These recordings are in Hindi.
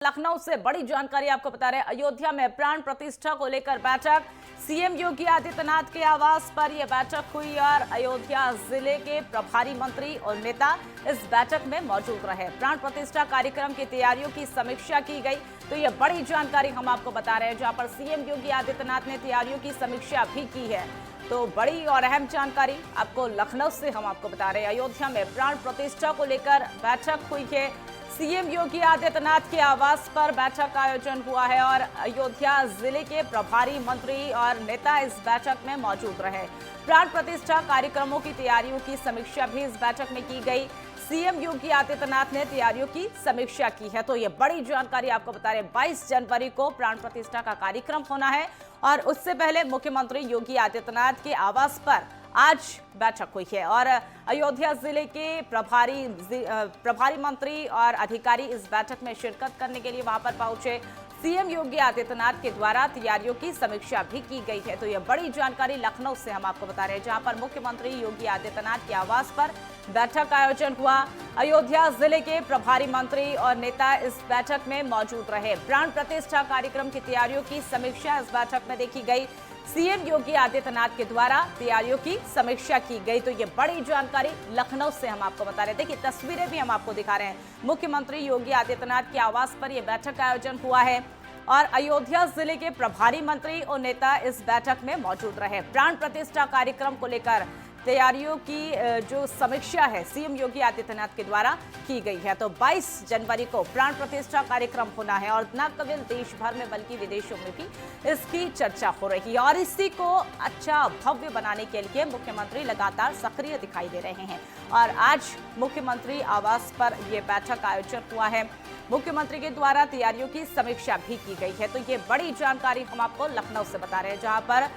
लखनऊ से बड़ी जानकारी आपको बता रहे हैं। अयोध्या में प्राण प्रतिष्ठा को लेकर बैठक, सीएम योगी आदित्यनाथ के आवास पर यह बैठक हुई और अयोध्या जिले के प्रभारी मंत्री और नेता इस बैठक में मौजूद रहे। प्राण प्रतिष्ठा कार्यक्रम की तैयारियों की समीक्षा की गई। तो यह बड़ी जानकारी हम आपको बता रहे हैं, जहां पर सीएम योगी आदित्यनाथ ने तैयारियों की समीक्षा भी की है। तो बड़ी और अहम जानकारी आपको लखनऊ से हम आपको बता रहे हैं। अयोध्या में प्राण प्रतिष्ठा को लेकर बैठक हुई है। सीएम योगी आदित्यनाथ के आवास पर बैठक का आयोजन हुआ है और अयोध्या जिले के प्रभारी मंत्री और नेता इस बैठक में मौजूद रहे। प्राण प्रतिष्ठा कार्यक्रमों की तैयारियों की समीक्षा भी इस बैठक में की गई। सीएम योगी आदित्यनाथ ने तैयारियों की समीक्षा की है। तो ये बड़ी जानकारी आपको बता रहे हैं। 22 जनवरी को प्राण प्रतिष्ठा का कार्यक्रम होना है और उससे पहले मुख्यमंत्री योगी आदित्यनाथ के आवास पर आज बैठक हुई है और अयोध्या जिले के प्रभारी मंत्री और अधिकारी इस बैठक में शिरकत करने के लिए वहां पर पहुंचे। सीएम योगी आदित्यनाथ के द्वारा तैयारियों की समीक्षा भी की गई है। तो यह बड़ी जानकारी लखनऊ से हम आपको बता रहे हैं, जहां पर मुख्यमंत्री योगी आदित्यनाथ के आवास पर बैठक का आयोजन हुआ। अयोध्या जिले के प्रभारी मंत्री और नेता इस बैठक में मौजूद रहे। प्राण प्रतिष्ठा कार्यक्रम की तैयारियों की समीक्षा इस बैठक में देखी गई। सीएम योगी आदित्यनाथ के द्वारा तैयारियों की समीक्षा की गई। तो ये बड़ी जानकारी लखनऊ से हम आपको बता रहे हैं। देखिए, तस्वीरें भी हम आपको दिखा रहे हैं। मुख्यमंत्री योगी आदित्यनाथ के आवास पर यह बैठक का आयोजन हुआ है और अयोध्या जिले के प्रभारी मंत्री और नेता इस बैठक में मौजूद रहे। प्राण प्रतिष्ठा कार्यक्रम को लेकर तैयारियों की जो समीक्षा है सीएम योगी आदित्यनाथ के द्वारा की गई है। तो 22 जनवरी को प्राण प्रतिष्ठा कार्यक्रम होना है और न केवल देश भर में बल्कि विदेशों में भी इसकी चर्चा हो रही है और इसी को अच्छा भव्य बनाने के लिए मुख्यमंत्री लगातार सक्रिय दिखाई दे रहे हैं। और आज मुख्यमंत्री आवास पर यह बैठक का आयोजन हुआ है। मुख्यमंत्री के द्वारा तैयारियों की समीक्षा भी की गई है। तो ये बड़ी जानकारी हम आपको लखनऊ से बता रहे हैं, जहां पर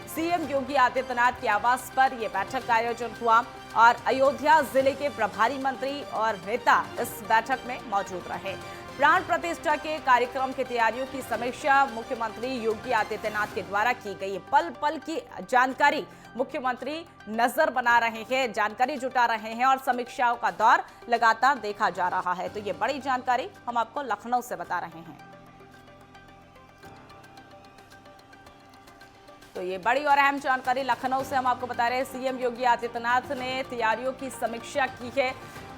सीएम योगी आदित्यनाथ के आवास पर यह बैठक का आयोजन हुआ और अयोध्या जिले के प्रभारी मंत्री और नेता इस बैठक में मौजूद रहे। प्राण प्रतिष्ठा के कार्यक्रम की तैयारियों की समीक्षा मुख्यमंत्री योगी आदित्यनाथ के द्वारा की गई। पल पल की जानकारी मुख्यमंत्री नजर बना रहे हैं, जानकारी जुटा रहे हैं और समीक्षाओं का दौर लगातार देखा जा रहा है। तो ये बड़ी जानकारी हम आपको लखनऊ से बता रहे हैं। तो ये बड़ी और अहम जानकारी लखनऊ से हम आपको बता रहे हैं। सीएम योगी आदित्यनाथ ने तैयारियों की समीक्षा की है।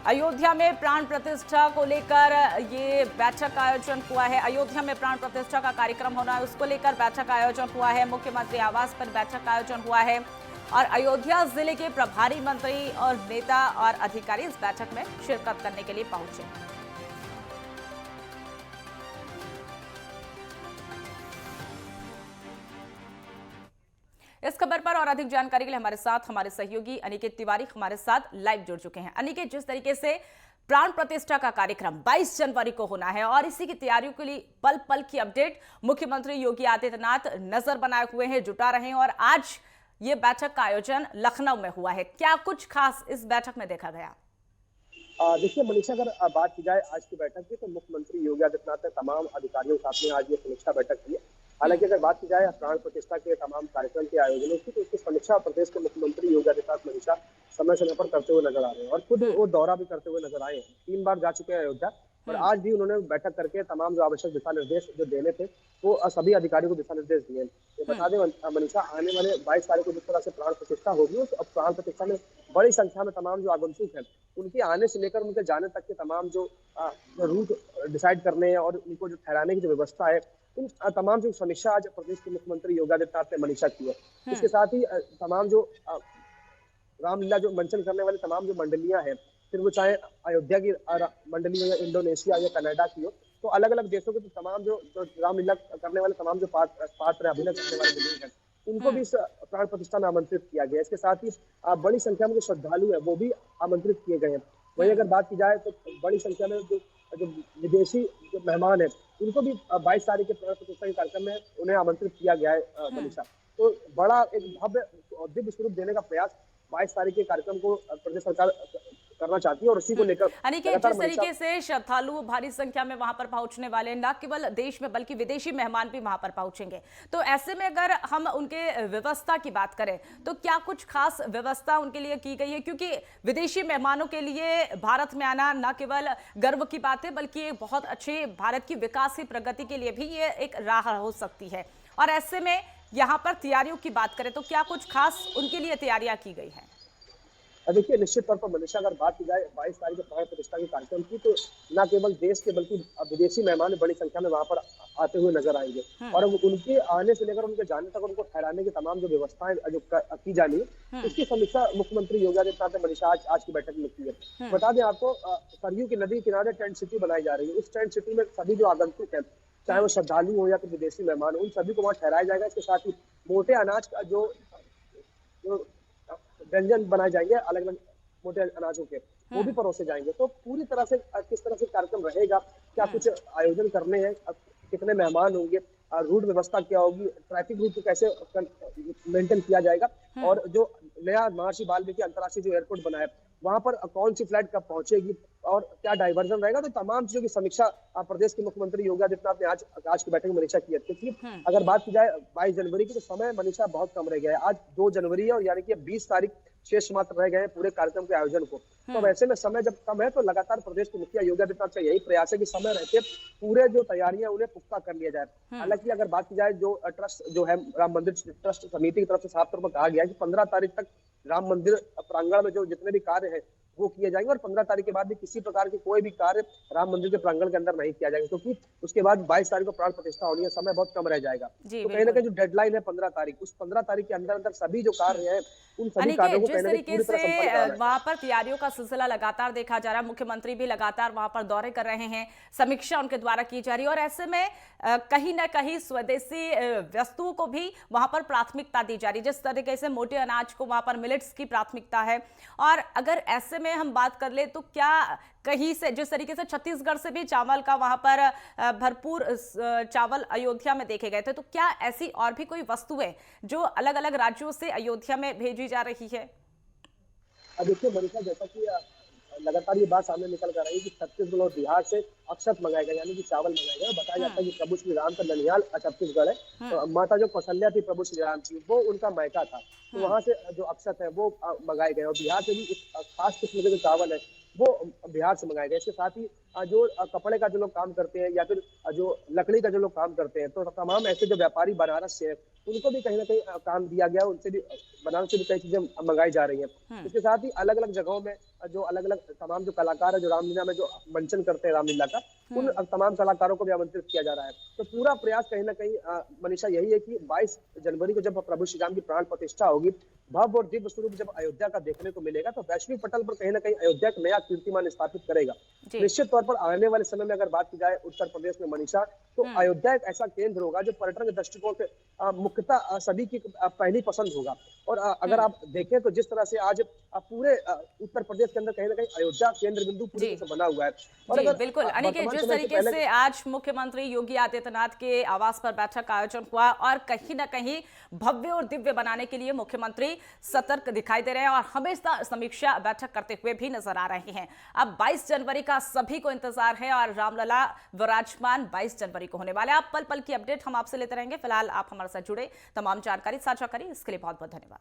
अयोध्या में प्राण प्रतिष्ठा को लेकर ये बैठक का आयोजन हुआ है। अयोध्या में प्राण प्रतिष्ठा का कार्यक्रम होना है, उसको लेकर बैठक का आयोजन हुआ है। मुख्यमंत्री आवास पर बैठक का आयोजन हुआ है और अयोध्या जिले के प्रभारी मंत्री और नेता और अधिकारी इस बैठक में शिरकत करने के लिए पहुंचे। इस खबर पर और अधिक जानकारी के लिए हमारे साथ हमारे सहयोगी अनिकेत तिवारी हमारे साथ लाइव जुड़ चुके हैं। अनिकेत, जिस तरीके से प्राण प्रतिष्ठा का कार्यक्रम 22 जनवरी को होना है और इसी की तैयारियों के लिए पल पल की अपडेट मुख्यमंत्री योगी आदित्यनाथ नजर बनाए हुए हैं, जुटा रहे हैं और आज ये बैठक का आयोजन लखनऊ में हुआ है। क्या कुछ खास इस बैठक में देखा गया? देखिए मनीषा, अगर बात की जाए आज की बैठक की, तो मुख्यमंत्री योगी आदित्यनाथ ने तमाम अधिकारियों के साथ में आज ये समीक्षा बैठक की है। हालांकि अगर बात की जाए प्राण प्रतिष्ठा के तमाम कार्यक्रम के आयोजनों की, तो उसकी समीक्षा प्रदेश के मुख्यमंत्री योगी आदित्यनाथ मनीषा समय समय पर करते हुए नजर आ रहे हैं और खुद वो दौरा भी करते हुए नजर आए हैं। 3 बार जा चुके हैं अयोध्या और आज भी उन्होंने बैठक करके तमाम जो आवश्यक दिशा निर्देश जो देने थे वो सभी अधिकारियों को दिशा निर्देश दिए। ये बता दें मनीषा, आने वाले 22 तारीख को जिस तरह से प्राण प्रतिष्ठा होगी, उस प्राण प्रतिष्ठा में बड़ी संख्या में तमाम जो आगंतुक हैं उनके आने से लेकर उनके जाने तक के तमाम जो रूट डिसाइड करने और उनको जो ठहराने की जो व्यवस्था है, इन तमाम जो समीक्षा आज प्रदेश के मुख्यमंत्री योगी आदित्यनाथ ने मनीषा की है। इसके साथ ही तमाम जो रामलीला जो मंचन करने वाली तमाम जो मंडलियां हैं, फिर वो चाहे अयोध्या की मंडली हो या इंडोनेशिया या कनाडा की हो, तो अलग अलग देशों के तमाम जो रामलीला करने वाले तमाम जो पात्र अभिनय करने वाले लोग हैं, उनको भी इस प्राण प्रतिष्ठा में आमंत्रित किया गया। इसके साथ ही बड़ी संख्या में जो श्रद्धालु है वो भी आमंत्रित किए गए हैं। वही अगर बात की जाए तो बड़ी संख्या में जो विदेशी जो मेहमान है उनको भी 22 तारीख के प्राण प्रतिष्ठा के कार्यक्रम में उन्हें आमंत्रित किया गया है मनीषा। तो बड़ा एक भव्य और दिव्य स्वरूप देने का प्रयास 22 तारीख के कार्यक्रम को प्रदेश सरकार करना चाहती है और उसी को लेकर यानी कि लगातार जिस मनीषा। तरीके से श्रद्धालु भारी संख्या में वहां पर पहुंचने वाले, न केवल देश में बल्कि विदेशी मेहमान भी वहां पर पहुंचेंगे, तो ऐसे में अगर हम उनके व्यवस्था की बात करें तो क्या कुछ खास व्यवस्था उनके लिए की गई है? क्योंकि विदेशी मेहमानों के लिए भारत में आना न केवल गर्व की बात है बल्कि एक बहुत अच्छे भारत की विकास की प्रगति के लिए भी ये एक राह हो सकती है। और ऐसे में यहाँ पर तैयारियों की बात करें तो क्या कुछ खास उनके लिए तैयारियां की गई हैं? देखिए, निश्चित तौर पर मनीषा, अगर बात की जाए 22 तारीख को प्राण प्रतिष्ठा के कार्यक्रम की, तो न केवल देश के बल्कि विदेशी मेहमान बड़ी संख्या में वहां पर आते हुए नजर आएंगे। और अब उनके आने से लेकर उनके जाने तक उनको ठहराने की तमाम जो व्यवस्थाएं जो की जानी है, उसकी समीक्षा मुख्यमंत्री योगी आदित्यनाथ ने मनीषा आज की बैठक में की है। बता दें आपको, सरयू की नदी किनारे टेंट सिटी बनाई जा रही है। उस टेंट सिटी में सभी जो आगंतुक है, चाहे वो श्रद्धालु हो या फिर विदेशी मेहमान हो, उन सभी को वहां ठहराया जाएगा। इसके साथ ही मोटे अनाज का जो व्यंजन बनाए जाएंगे अलग अलग मोटे अनाजों के, वो भी परोसे जाएंगे। तो पूरी तरह से किस तरह से कार्यक्रम रहेगा, क्या कुछ आयोजन करने हैं, कितने मेहमान होंगे, रूट व्यवस्था क्या होगी, ट्रैफिक रूट को कैसे मेंटेन किया जाएगा, और जो नया महर्षि वाल्मीकि अंतर्राष्ट्रीय जो एयरपोर्ट बना है वहां पर कौन सी फ्लाइट कब पहुंचेगी और क्या डाइवर्जन रहेगा, तो तमाम चीजों की समीक्षा प्रदेश के मुख्यमंत्री योगी आदित्यनाथ ने आज की बैठक में मनीषा की है। क्योंकि अगर बात की जाए 22 जनवरी की, तो समय मनीषा बहुत कम रह गया है। आज 2 जनवरी है और यानी कि 20 तारीख शेष मात्र रह गए हैं पूरे कार्यक्रम के आयोजन को। तो वैसे में समय जब कम है तो लगातार प्रदेश के मुखिया योगी आदित्यनाथ का यही प्रयास है कि समय रहते पूरे जो तैयारियां उन्हें पुख्ता कर लिया जाए। हालांकि अगर बात की जाए, जो ट्रस्ट जो है राम मंदिर ट्रस्ट समिति की तरफ से साफ तौर पर कहा गया है कि 15 तारीख तक राम मंदिर प्रांगण में जो जितने भी कार्य हैं वो किए जाएंगे, और 15 तारीख के बाद भी किसी प्रकार के कोई भी कार्य राम मंदिर के प्रांगण के अंदर नहीं किया जाएगा, क्योंकि उसके बाद 22 तारीख को प्राण प्रतिष्ठा होनी है, समय बहुत कम रह जाएगा। तो कहीं ना कहीं जो डेडलाइन है 15 तारीख, उस 15 तारीख के अंदर अंदर सभी जो कार्य हैं उन सभी कार्यों को जिस तरीके पूरी तरह से संपन्न कराना है। वहां पर तैयारियों का सिलसिला लगातार देखा जा रहा है, मुख्यमंत्री भी लगातार वहां पर दौरे कर रहे हैं, समीक्षा उनके द्वारा की जा रही है, और ऐसे में कहीं ना कहीं स्वदेशी वस्तुओं को भी वहां पर प्राथमिकता दी जा रही है। जिस तरीके से मोटे अनाज को वहां पर मिलेट्स की प्राथमिकता है, और अगर ऐसे में हम बात कर ले तो क्या कहीं से, जिस तरीके से छत्तीसगढ़ से भी चावल का वहां पर भरपूर चावल अयोध्या में देखे गए थे, तो क्या ऐसी और भी कोई वस्तुएं जो अलग अलग राज्यों से अयोध्या में भेजी जा रही है? अब देखिए मनीषा, जैसा कि लगातार ये बात सामने निकल कर रही है कि छत्तीसगढ़ और बिहार से अक्षत मंगाए गए, यानी कि चावल मंगाए गए। बताया जाता है कि प्रभु श्री राम का ननिहाल छत्तीसगढ़ है, तो माता जो कौशल्या थी प्रभु श्री राम की, वो उनका मायका था, तो वहां से जो अक्षत है वो मंगाए गए, और बिहार से भी खास किस्म के जो चावल है वो बिहार से मंगाए गए। इसके साथ ही जो कपड़े का जो लोग काम करते हैं या फिर जो लकड़ी का जो लोग काम करते हैं, तो तमाम ऐसे जो व्यापारी बनारस से हैं उनको भी कहीं ना कहीं काम दिया गया, उनसे भी बनारस से भी कई चीजें मंगाई जा रही हैं। इसके साथ ही अलग अलग जगहों में जो अलग अलग तमाम जो कलाकार है जो रामलीला में जो मंचन करते हैं रामलीला का, उन तमाम कलाकारों को भी आमंत्रित किया जा रहा है। तो पूरा प्रयास कहीं ना कहीं मनीषा यही है कि 22 जनवरी को जब प्रभु श्री राम की प्राण प्रतिष्ठा होगी, भव्य और दिव्य स्वरूप जब अयोध्या का देखने को मिलेगा, तो वैश्विक पटल पर कहीं ना कहीं अयोध्या एक नया कीर्तिमान स्थापित करेगा। निश्चित तौर पर आने वाले समय में अगर बात की जाए उत्तर प्रदेश में मनीषा, तो अयोध्या एक ऐसा केंद्र होगा जो पर्यटन के दृष्टिकोण से मुख्यतः सभी की पहली पसंद होगा। और अगर आप देखें तो जिस तरह से आज पूरे उत्तर प्रदेश के अंदर कहीं ना कहीं अयोध्या केंद्र बिंदु पूरी तरह से बना हुआ है। और अगर बिल्कुल, जिस तरीके से आज मुख्यमंत्री योगी आदित्यनाथ के आवास पर बैठक का आयोजन हुआ और कहीं ना कहीं भव्य और दिव्य बनाने के लिए मुख्यमंत्री सतर्क दिखाई दे रहे हैं और हमेशा समीक्षा बैठक करते हुए भी नजर आ रहे हैं। अब 22 जनवरी का सभी को इंतजार है और रामलला विराजमान 22 जनवरी को होने वाले। आप पल पल की अपडेट हम आपसे लेते रहेंगे। फिलहाल आप हमारे साथ जुड़े, तमाम जानकारी साझा करें, इसके लिए बहुत बहुत धन्यवाद।